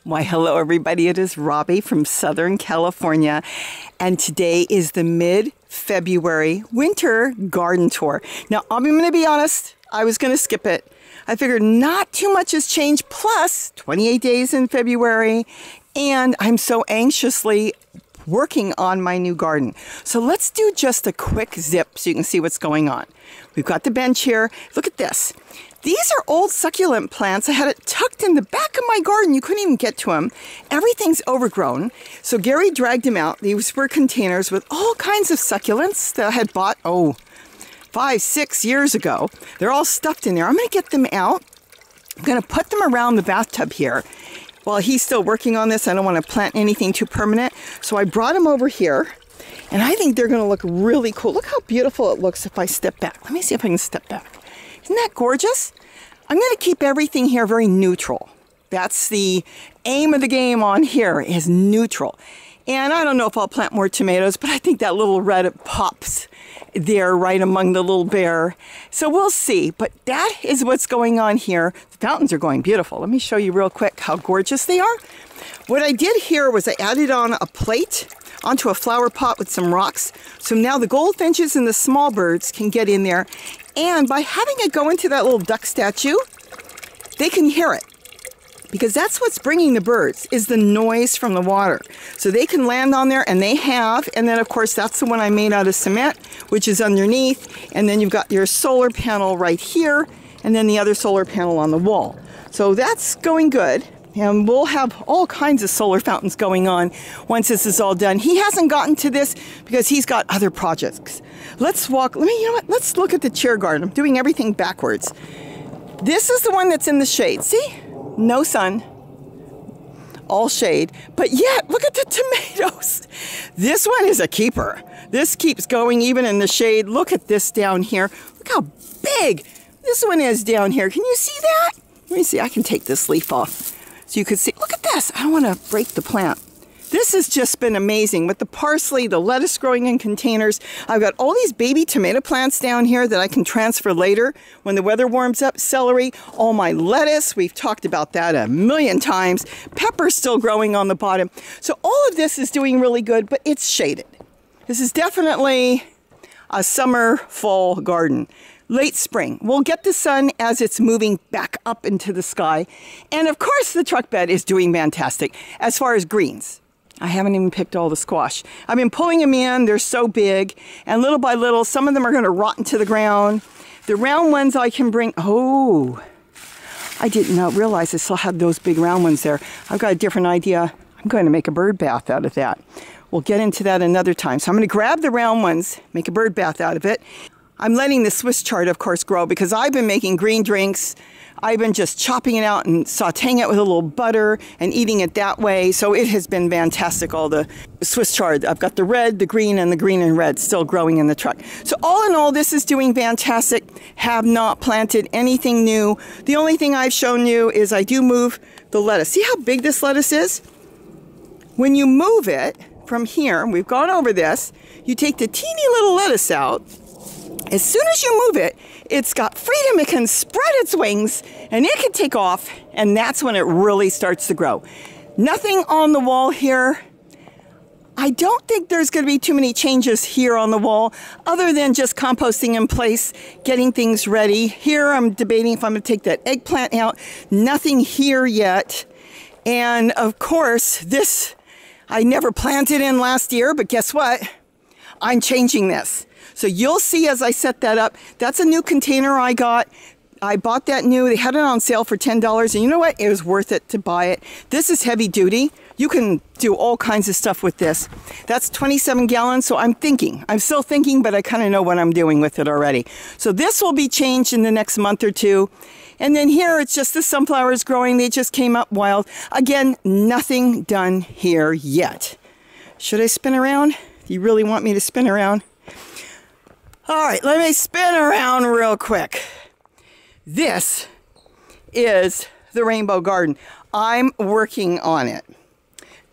Why, hello everybody, it is Robbie from Southern California, and today is the mid-February winter garden tour. Now, I'm going to be honest, I was going to skip it. I figured not too much has changed, plus 28 days in February, and I'm so anxiously working on my new garden. So let's do just a quick zip so you can see what's going on. We've got the bench here. Look at this. These are old succulent plants. I had it tucked in the back of my garden. You couldn't even get to them. Everything's overgrown. So Gary dragged them out. These were containers with all kinds of succulents that I had bought, 5, 6 years ago. They're all stuffed in there. I'm going to get them out. I'm going to put them around the bathtub here. While he's still working on this, I don't want to plant anything too permanent. So I brought them over here. And I think they're going to look really cool. Look how beautiful it looks if I step back. Let me see if I can step back. Isn't that gorgeous? I'm going to keep everything here very neutral. That's the aim of the game on here, is neutral. And I don't know if I'll plant more tomatoes, but I think that little red pops there right among the little bear. So we'll see. But that is what's going on here. The fountains are going beautiful. Let me show you real quick how gorgeous they are. What I did here was I added on a plate onto a flower pot with some rocks. So now the goldfinches and the small birds can get in there. And by having it go into that little duck statue, they can hear it. Because that's what's bringing the birds, is the noise from the water. So they can land on there, and they have. And then, of course, that's the one I made out of cement, which is underneath. And then you've got your solar panel right here, and then the other solar panel on the wall. So that's going good. And we'll have all kinds of solar fountains going on once this is all done. He hasn't gotten to this because he's got other projects. Let's walk. You know what? Let's look at the chair garden. I'm doing everything backwards. This is the one that's in the shade. See? No sun. All shade. But yet, look at the tomatoes. This one is a keeper. This keeps going even in the shade. Look at this down here. Look how big this one is down here. Can you see that? Let me see. I can take this leaf off. So you can see, look at this. I don't want to break the plant. This has just been amazing with the parsley, the lettuce growing in containers. I've got all these baby tomato plants down here that I can transfer later when the weather warms up. Celery, all my lettuce. We've talked about that a million times. Pepper's still growing on the bottom. So all of this is doing really good, but it's shaded. This is definitely a summer, fall garden. Late spring. We'll get the sun as it's moving back up into the sky. And of course, the truck bed is doing fantastic as far as greens. I haven't even picked all the squash. I've been pulling them in. They're so big. And little by little, some of them are going to rot into the ground. The round ones I can bring. Oh, I did not realize I still had those big round ones there. I've got a different idea. I'm going to make a bird bath out of that. We'll get into that another time. So I'm going to grab the round ones, make a bird bath out of it. I'm letting the Swiss chard, of course, grow because I've been making green drinks. I've been just chopping it out and sauteing it with a little butter and eating it that way. So it has been fantastic, all the Swiss chard. I've got the red, the green and red still growing in the truck. So all in all, this is doing fantastic. Have not planted anything new. The only thing I've shown you is I do move the lettuce. See how big this lettuce is? When you move it from here, we've gone over this, you take the teeny little lettuce out. As soon as you move it, it's got freedom. It can spread its wings and it can take off, and that's when it really starts to grow. Nothing on the wall here. I don't think there's going to be too many changes here on the wall other than just composting in place, getting things ready. Here I'm debating if I'm going to take that eggplant out. Nothing here yet. And of course, this I never planted in last year, but guess what? I'm changing this. So you'll see as I set that up. That's a new container I got. I bought that new. They had it on sale for $10. And you know what? It was worth it to buy it. This is heavy duty. You can do all kinds of stuff with this. That's 27 gallons. So I'm still thinking, but I kind of know what I'm doing with it already. So this will be changed in the next month or two. And then here, it's just the sunflowers growing. They just came up wild. Again, nothing done here yet. Should I spin around? Do you really want me to spin around? All right, let me spin around real quick. This is the rainbow garden. I'm working on it.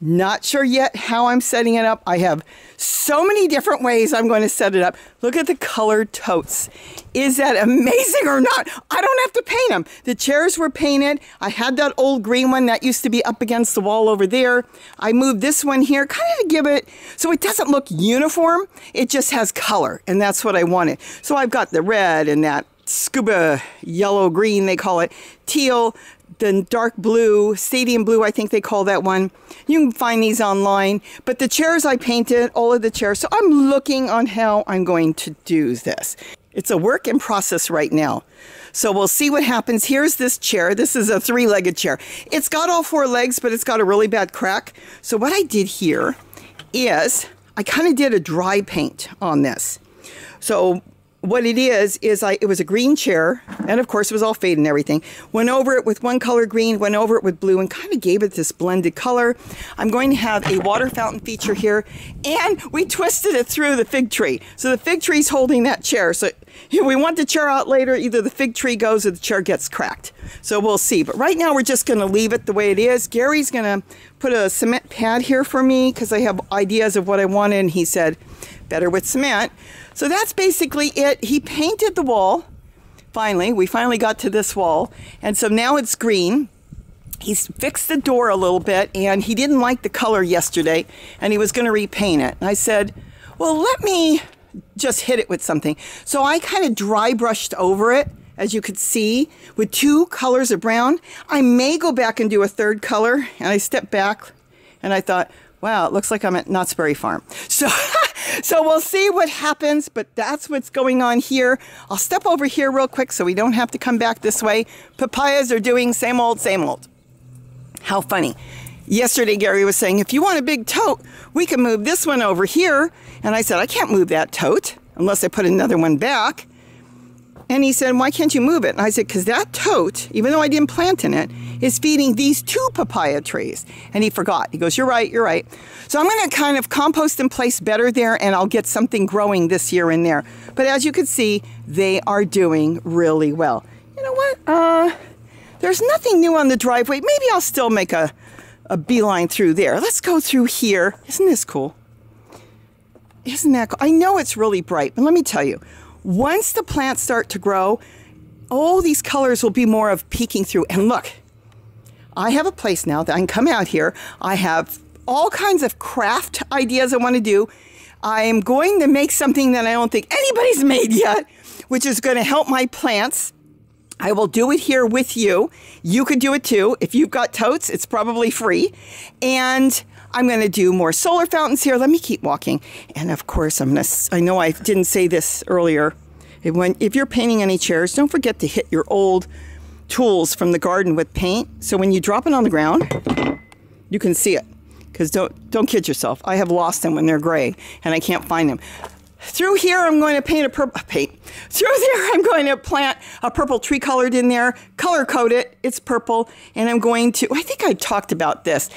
Not sure yet how I'm setting it up. I have so many different ways I'm going to set it up. Look at the colored totes. Is that amazing or not? I don't have to paint them. The chairs were painted. I had that old green one that used to be up against the wall over there. I moved this one here kind of to give it so it doesn't look uniform. It just has color, and that's what I wanted. So I've got the red and that scuba yellow green, they call it, teal, the dark blue, stadium blue, I think they call that one. You can find these online. But the chairs I painted, all of the chairs. So I'm looking on how I'm going to do this. It's a work in process right now. So we'll see what happens. Here's this chair. This is a three-legged chair. It's got all four legs, but it's got a really bad crack. So what I did here is I kind of did a dry paint on this. So what it is it was a green chair, and of course it was all faded and everything. Went over it with one color green, went over it with blue, and kind of gave it this blended color. I'm going to have a water fountain feature here, and we twisted it through the fig tree. So the fig tree's holding that chair. So if we want the chair out later, either the fig tree goes or the chair gets cracked. So we'll see. But right now we're just going to leave it the way it is. Gary's going to put a cement pad here for me because I have ideas of what I wanted, and he said, better with cement. So that's basically it. He painted the wall. We finally got to this wall. And so now it's green. He's fixed the door a little bit, and he didn't like the color yesterday, and he was going to repaint it. And I said, well, let me just hit it with something. So I kind of dry brushed over it, as you could see, with two colors of brown. I may go back and do a third color. And I stepped back, and I thought, wow, it looks like I'm at Knott's Berry Farm. So we'll see what happens, but that's what's going on here. I'll step over here real quick so we don't have to come back this way. Papayas are doing same old, same old. How funny. Yesterday, Gary was saying, if you want a big tote, we can move this one over here. And I said, I can't move that tote unless I put another one back. And he said, why can't you move it? And I said, because that tote, even though I didn't plant in it, is feeding these two papaya trees. And he forgot. He goes, you're right, you're right. So I'm going to kind of compost and place better there, and I'll get something growing this year in there. But as you can see, they are doing really well. You know what? There's nothing new on the driveway. Maybe I'll still make a beeline through there. Let's go through here. Isn't this cool? Isn't that cool? I know it's really bright, but let me tell you, once the plants start to grow, all these colors will be more of peeking through. And look, I have a place now that I can come out here. I have all kinds of craft ideas I want to do. I am going to make something that I don't think anybody's made yet, which is going to help my plants. I will do it here with you. You could do it too. If you've got totes, it's probably free. And I'm going to do more solar fountains here. Let me keep walking. And of course, I know I didn't say this earlier. If you're painting any chairs, don't forget to hit your old tools from the garden with paint. So when you drop it on the ground, you can see it. Because don't kid yourself. I have lost them when they're gray and I can't find them. Through here, I'm going to paint a purple paint. Through there, I'm going to plant a purple tree colored in there, color code it. It's purple. And I'm going to, I think I talked about this.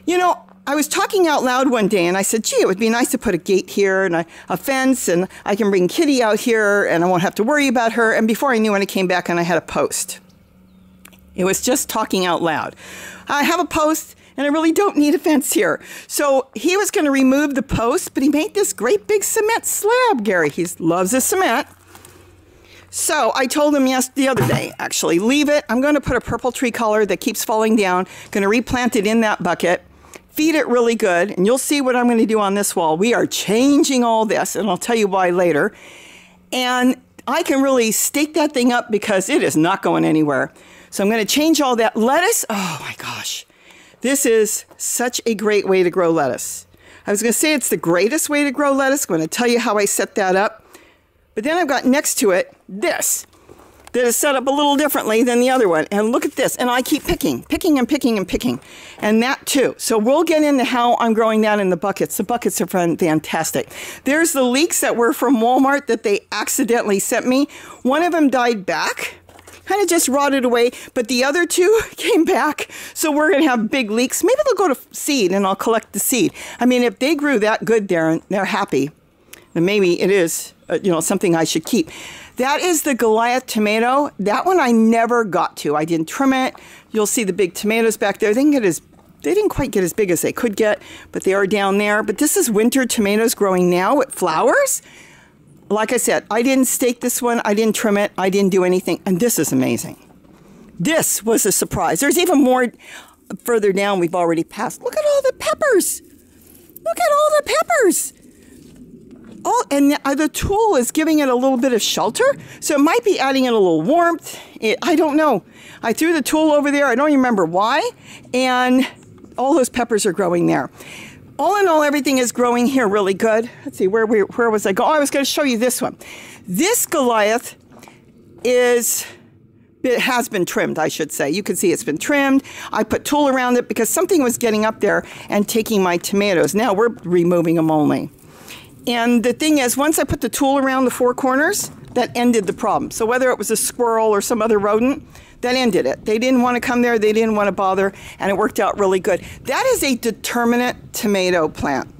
You know, I was talking out loud one day and I said, gee, it would be nice to put a gate here and a fence, and I can bring Kitty out here and I won't have to worry about her. And before I knew it, I came back and I had a post. It was just talking out loud. I have a post and I really don't need a fence here. So he was going to remove the post, but he made this great big cement slab, Gary. He loves the cement. So I told him the other day, actually, leave it. I'm going to put a purple tree color that keeps falling down. Going to replant it in that bucket. Feed it really good, and you'll see what I'm going to do on this wall. We are changing all this, and I'll tell you why later. And I can really stake that thing up because it is not going anywhere. So I'm going to change all that. Lettuce, oh my gosh. This is such a great way to grow lettuce. I was going to say it's the greatest way to grow lettuce. I'm going to tell you how I set that up. But then I've got next to it this that is set up a little differently than the other one. And look at this. And I keep picking and picking and picking. And that too. So we'll get into how I'm growing that in the buckets. The buckets are fantastic. There's the leeks that were from Walmart that they accidentally sent me. One of them died back. Kind of just rotted away, but the other two came back. So we're going to have big leeks. Maybe they'll go to seed and I'll collect the seed. I mean, if they grew that good there and they're happy, then maybe it is, something I should keep. That is the Goliath tomato. That one I never got to. I didn't trim it. You'll see the big tomatoes back there. They can get as They didn't quite get as big as they could get, but they are down there. But this is winter tomatoes growing now with flowers. Like I said, I didn't stake this one. I didn't trim it. I didn't do anything. And this is amazing. This was a surprise. There's even more further down we've already passed. Look at all the peppers. Look at all the peppers. Oh, and the tool is giving it a little bit of shelter. So it might be adding it a little warmth. I don't know. I threw the tool over there. I don't even remember why. And all those peppers are growing there. All in all, everything is growing here really good. Let's see, where was I going? Oh, I was going to show you this one. This Goliath it has been trimmed, I should say. You can see it's been trimmed. I put tool around it because something was getting up there and taking my tomatoes. Now we're removing them only. And the thing is, once I put the tool around the four corners, that ended the problem. So whether it was a squirrel or some other rodent, that ended it. They didn't want to come there. They didn't want to bother. And it worked out really good. That is a determinate tomato plant.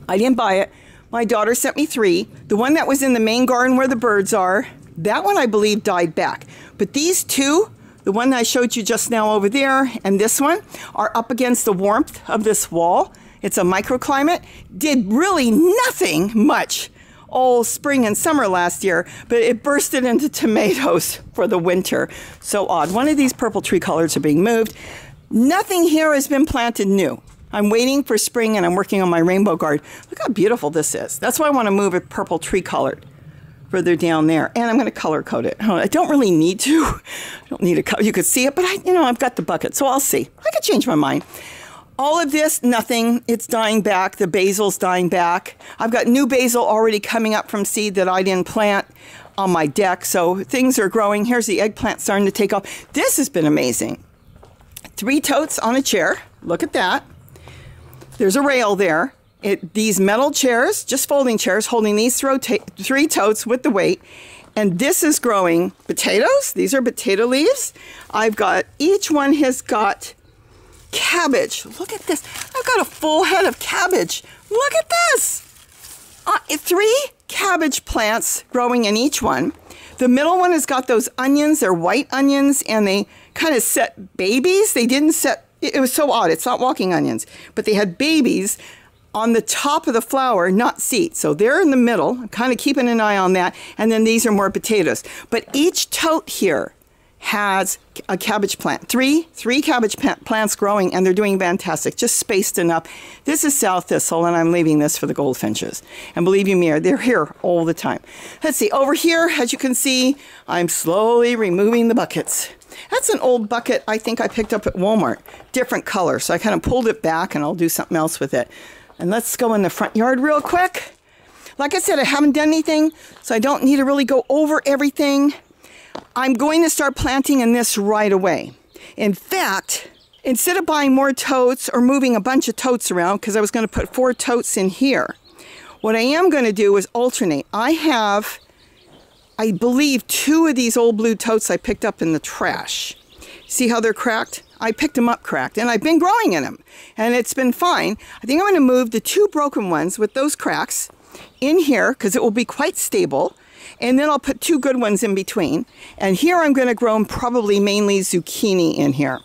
I didn't buy it. My daughter sent me 3. The one that was in the main garden where the birds are, that one I believe died back. But these 2, the one that I showed you just now over there and this one, are up against the warmth of this wall. It's a microclimate. Did really nothing much all spring and summer last year, but it bursted into tomatoes for the winter. So odd. One of these purple tree colors are being moved. Nothing here has been planted new. I'm waiting for spring and I'm working on my rainbow garden. Look how beautiful this is. That's why I want to move it purple tree colored further down there. And I'm going to color code it. I don't really need to. I don't need to color. You could see it, but I've got the bucket, so I'll see. I could change my mind. All of this, nothing. It's dying back. The basil's dying back. I've got new basil already coming up from seed that I didn't plant on my deck. So things are growing. Here's the eggplant starting to take off. This has been amazing. 3 totes on a chair. Look at that. There's a rail there. These metal chairs, just folding chairs, holding these 3 totes with the weight. And this is growing potatoes. These are potato leaves. Each one has got cabbage. Look at this. I've got a full head of cabbage. Look at this. 3 cabbage plants growing in each one. The middle one has got those onions. They're white onions, and they kind of set babies. They didn't set, it was so odd. It's not walking onions, but they had babies on the top of the flower, not seeds. So they're in the middle. I'm kind of keeping an eye on that. And then these are more potatoes. But each tote here has a cabbage plant. Three cabbage plants growing, and they're doing fantastic, just spaced enough. This is sow thistle, and I'm leaving this for the goldfinches. And believe you me, they're here all the time. Let's see, over here, as you can see, I'm slowly removing the buckets. That's an old bucket I think I picked up at Walmart. Different color, so I kind of pulled it back, and I'll do something else with it. And let's go in the front yard real quick. Like I said, I haven't done anything, so I don't need to really go over everything. I'm going to start planting in this right away. In fact, instead of buying more totes or moving a bunch of totes around, because I was going to put 4 totes in here, what I am going to do is alternate. I have, I believe, 2 of these old blue totes I picked up in the trash. See how they're cracked? I picked them up cracked, and I've been growing in them, and it's been fine. I think I'm going to move the 2 broken ones with those cracks in here, because it will be quite stable. And then I'll put 2 good ones in between. And here I'm going to grow probably mainly zucchini in here.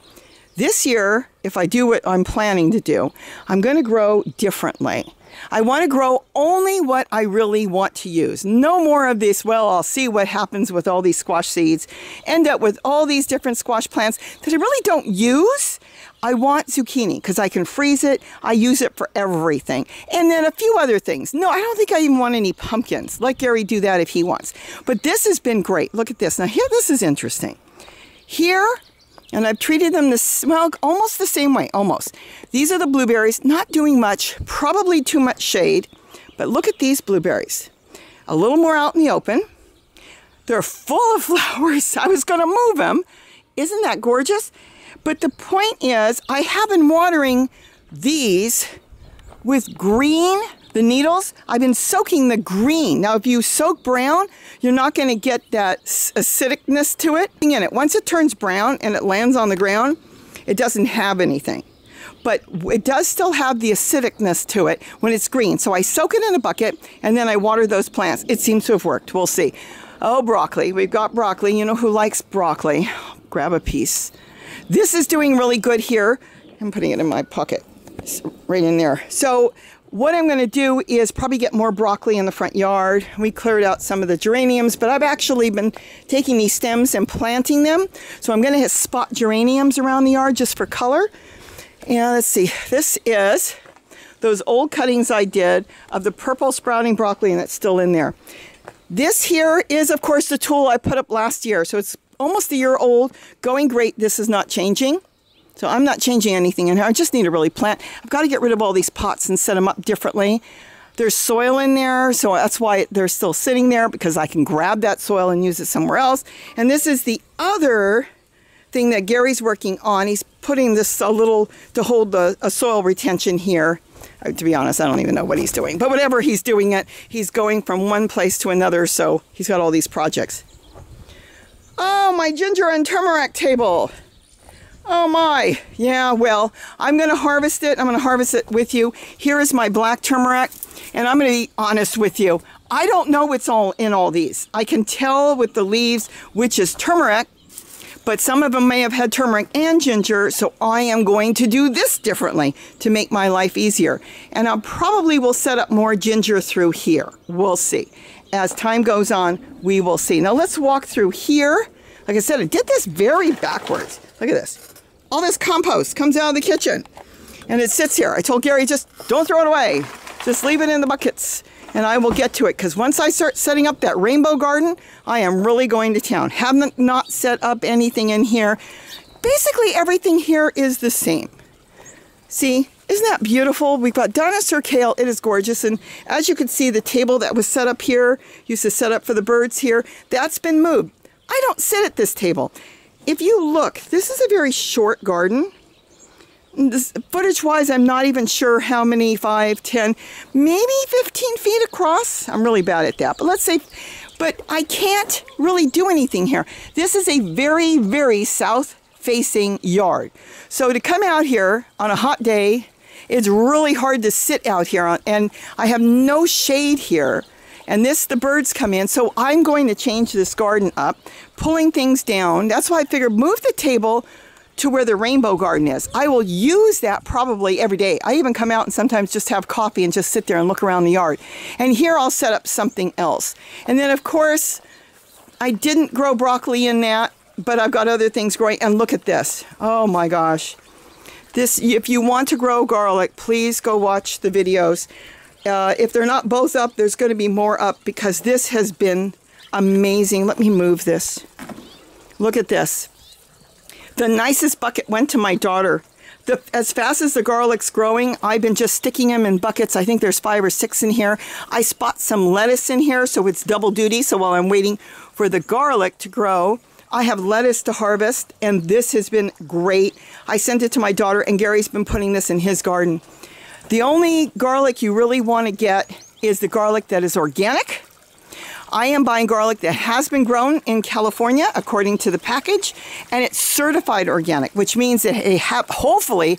This year, if I do what I'm planning to do, I'm going to grow differently. I want to grow only what I really want to use. No more of this, well, I'll see what happens with all these squash seeds. End up with all these different squash plants that I really don't use. I want zucchini because I can freeze it. I use it for everything. And then a few other things. No, I don't think I even want any pumpkins. Let Gary do that if he wants. But this has been great. Look at this. Now here, this is interesting. Here, and I've treated them well, almost the same way, almost. These are the blueberries, not doing much, probably too much shade. But look at these blueberries. A little more out in the open. They're full of flowers. I was going to move them. Isn't that gorgeous? But the point is, I have been watering these with green, the needles. I've been soaking the green. Now, if you soak brown, you're not going to get that acidicness to it. In it, once it turns brown and it lands on the ground, it doesn't have anything. But it does still have the acidicness to it when it's green. So I soak it in a bucket, and then I water those plants. It seems to have worked. We'll see. Oh, broccoli. We've got broccoli. You know who likes broccoli? Grab a piece. This is doing really good here. I'm putting it in my pocket. It's right in there. So what I'm going to do is probably get more broccoli in the front yard. We cleared out some of the geraniums, but I've actually been taking these stems and planting them. So I'm going to spot geraniums around the yard just for color. And let's see, this is those old cuttings I did of the purple sprouting broccoli, and it's still in there. This here is, of course, the tool I put up last year. So it's almost a year old, going great. This is not changing. So I'm not changing anything in here. I just need to really plant. I've got to get rid of all these pots and set them up differently. There's soil in there, so that's why they're still sitting there, because I can grab that soil and use it somewhere else. And this is the other thing that Gary's working on. He's putting this a little to hold a soil retention here. To be honest, I don't even know what he's doing. But whatever he's doing it, he's going from one place to another, so he's got all these projects. Oh, my ginger and turmeric table. Oh my, yeah, well, I'm going to harvest it. I'm going to harvest it with you. Here is my black turmeric, and I'm going to be honest with you. I don't know what's all in all these. I can tell with the leaves which is turmeric, but some of them may have had turmeric and ginger, so I am going to do this differently to make my life easier. And I probably will set up more ginger through here. We'll see. As time goes on, we will see. Now let's walk through here. Like I said, I did this very backwards. Look at this. All this compost comes out of the kitchen and it sits here. I told Gary, just don't throw it away. Just leave it in the buckets and I will get to it, because once I start setting up that rainbow garden, I am really going to town. Haven't not set up anything in here. Basically everything here is the same. See, isn't that beautiful? We've got Dinosaur Kale. It is gorgeous. And as you can see, the table that was set up here, used to set up for the birds here, that's been moved. I don't sit at this table. If you look, this is a very short garden. Footage-wise, I'm not even sure how many, 5, 10, maybe 15 feet across. I'm really bad at that, but let's say, but I can't really do anything here. This is a very, very south-facing yard. So to come out here on a hot day, it's really hard to sit out here, and I have no shade here. And the birds come in, so I'm going to change this garden up, pulling things down. That's why I figured move the table to where the rainbow garden is. I will use that probably every day. I even come out and sometimes just have coffee and just sit there and look around the yard. And here I'll set up something else. And then of course, I didn't grow broccoli in that, but I've got other things growing. And look at this. Oh my gosh. This, if you want to grow garlic, please go watch the videos. If they're not both up, there's going to be more up, because this has been amazing. Let me move this. Look at this. The nicest bucket went to my daughter. As fast as the garlic's growing, I've been just sticking them in buckets. I think there's 5 or 6 in here. I spot some lettuce in here, so it's double duty. So while I'm waiting for the garlic to grow, I have lettuce to harvest, and this has been great. I sent it to my daughter, and Gary's been putting this in his garden. The only garlic you really want to get is the garlic that is organic. I am buying garlic that has been grown in California according to the package, and it's certified organic, which means that they have, hopefully,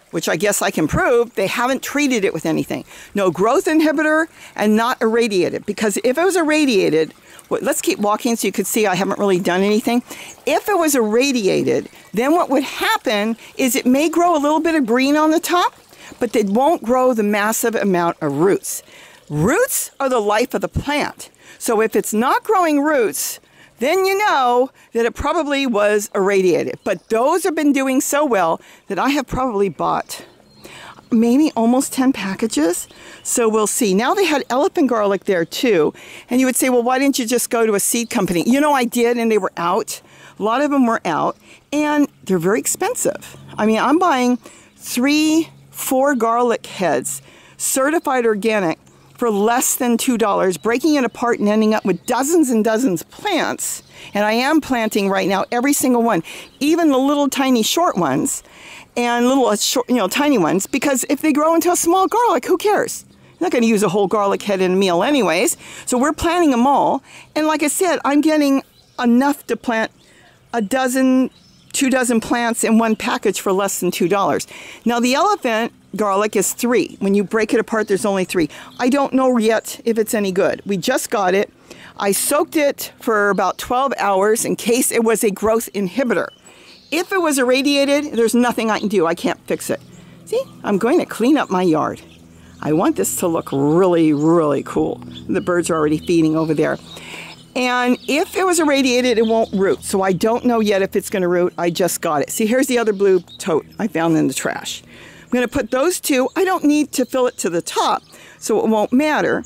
which I guess I can prove, they haven't treated it with anything. No growth inhibitor and not irradiated, because if it was irradiated, let's keep walking so you can see I haven't really done anything. If it was irradiated, then what would happen is it may grow a little bit of green on the top, but they won't grow the massive amount of roots. Roots are the life of the plant. So if it's not growing roots, then you know that it probably was irradiated. But those have been doing so well that I have probably bought maybe almost 10 packages. So we'll see. Now they had elephant garlic there too. And you would say, well, why didn't you just go to a seed company? You know, I did, and they were out. A lot of them were out, and they're very expensive. I mean, I'm buying 3-4 garlic heads, certified organic, for less than $2, breaking it apart and ending up with dozens and dozens of plants. And I am planting right now every single one, even the little tiny short ones and little short, tiny ones, because if they grow into a small garlic, who cares? I'm not going to use a whole garlic head in a meal anyways. So we're planting them all. And like I said, I'm getting enough to plant a dozen, 2 dozen plants in one package for less than $2. Now the elephant garlic is 3. When you break it apart, there's only 3. I don't know yet if it's any good. We just got it. I soaked it for about 12 hours in case it was a growth inhibitor. if it was irradiated, there's nothing I can do. I can't fix it. See, I'm going to clean up my yard. I want this to look really, really cool. The birds are already feeding over there. And if it was irradiated, it won't root. So I don't know yet if it's going to root. I just got it. See, here's the other blue tote I found in the trash. I'm going to put those two. I don't need to fill it to the top, so it won't matter.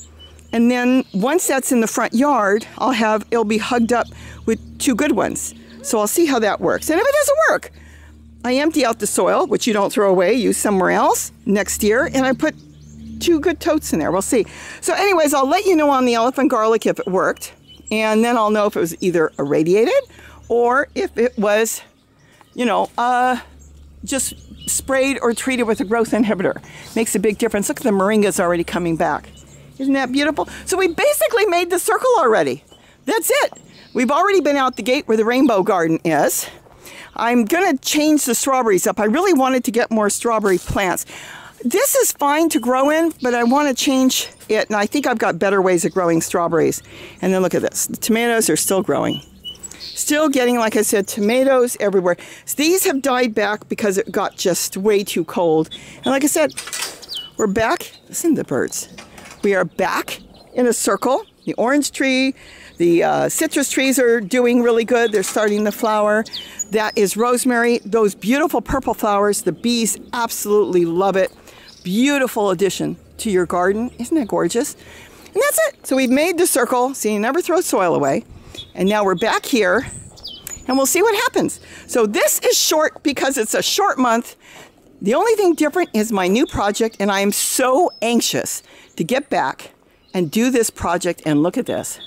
And then once that's in the front yard, it'll be hugged up with two good ones. So I'll see how that works. And if it doesn't work, I empty out the soil, which you don't throw away, use somewhere else next year, and I put two good totes in there. We'll see. So anyways, I'll let you know on the elephant garlic if it worked. And then I'll know if it was either irradiated or if it was, you know, just sprayed or treated with a growth inhibitor. Makes a big difference. Look at the moringa's already coming back. Isn't that beautiful? So we basically made the circle already. That's it. We've already been out the gate where the rainbow garden is. I'm going to change the strawberries up. I really wanted to get more strawberry plants. This is fine to grow in, but I want to change it, and I think I've got better ways of growing strawberries. And then look at this. The tomatoes are still growing. Still getting, like I said, tomatoes everywhere. So these have died back because it got just way too cold. And like I said, we're back. Listen to the birds. We are back in a circle. The orange tree, the citrus trees are doing really good. They're starting to flower. That is rosemary. Those beautiful purple flowers, the bees absolutely love it. Beautiful addition to your garden. Isn't that gorgeous? And that's it. So we've made the circle. See, you never throw soil away. And now we're back here and we'll see what happens. So this is short because it's a short month. The only thing different is my new project, and I am so anxious to get back and do this project. And look at this.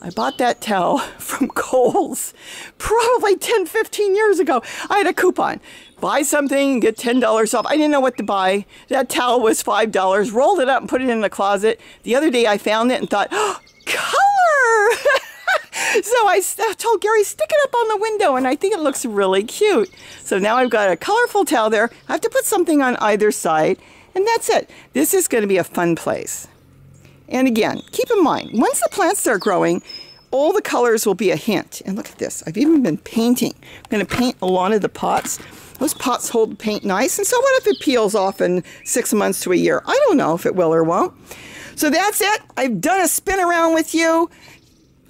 I bought that towel from Kohl's probably 10, 15 years ago. I had a coupon. Buy something, get $10 off. I didn't know what to buy. That towel was $5. Rolled it up and put it in the closet. The other day I found it and thought, oh, color! So I told Gary, stick it up on the window, and I think it looks really cute. So now I've got a colorful towel there. I have to put something on either side, and that's it. This is going to be a fun place. And again, keep in mind, once the plants start growing, all the colors will be a hint. And look at this. I've even been painting. I'm going to paint a lot of the pots. Those pots hold the paint nice. And so what if it peels off in 6 months to a year? I don't know if it will or won't. So that's it. I've done a spin around with you.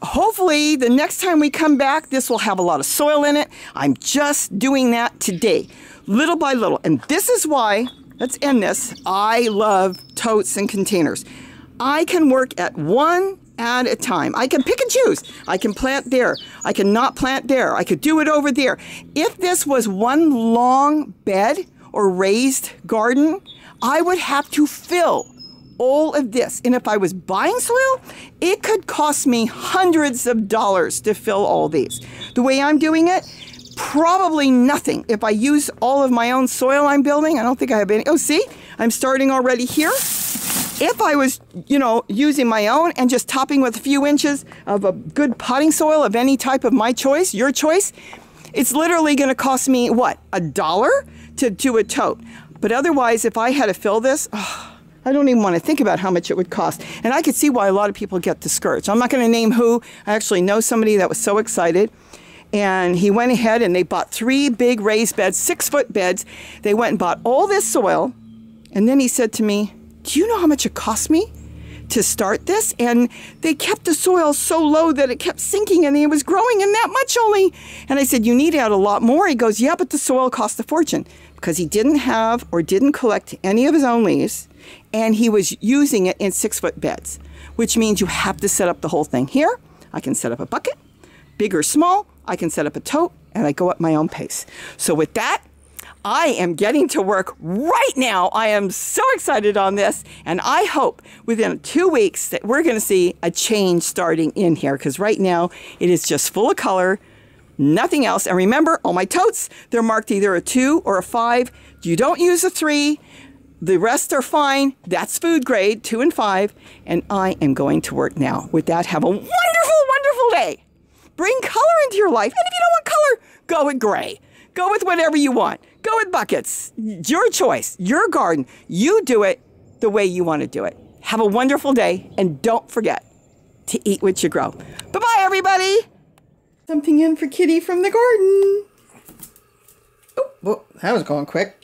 Hopefully the next time we come back, this will have a lot of soil in it. I'm just doing that today, little by little. And this is why, let's end this, I love totes and containers. I can work at one at a time. I can pick and choose. I can plant there. I can not plant there. I could do it over there. If this was one long bed or raised garden, I would have to fill all of this. And if I was buying soil, it could cost me hundreds of dollars to fill all these. The way I'm doing it, probably nothing. If I use all of my own soil I'm building, I don't think I have any. Oh, see, I'm starting already here. If I was, you know, using my own and just topping with a few inches of a good potting soil of any type of my choice, your choice, it's literally going to cost me, what, $1 to do a tote. But otherwise, if I had to fill this, I don't even want to think about how much it would cost. And I could see why a lot of people get discouraged. I'm not going to name who. I actually know somebody that was so excited. And he went ahead and they bought 3 big raised beds, 6-foot beds. They went and bought all this soil. And then he said to me, do you know how much it cost me to start this? And they kept the soil so low that it kept sinking and it was growing in that much only. And I said, you need to add a lot more. He goes, yeah, but the soil cost a fortune, because he didn't have or didn't collect any of his own leaves. And he was using it in 6-foot beds, which means you have to set up the whole thing. Here, I can set up a bucket, big or small. I can set up a tote, and I go at my own pace. So with that, I am getting to work right now. I am so excited on this, and I hope within 2 weeks that we're going to see a change starting in here, because right now it is just full of color, nothing else. And remember, all my totes, they're marked either a 2 or a 5. You don't use a 3. The rest are fine. That's food grade, 2 and 5. And I am going to work now. With that, have a wonderful, wonderful day. Bring color into your life. And if you don't want color, go with gray. Go with whatever you want. Go with buckets. Your choice, your garden. You do it the way you want to do it. Have a wonderful day. And don't forget to eat what you grow. Bye-bye, everybody. Something in for Kitty from the garden. Whoa, that was going quick.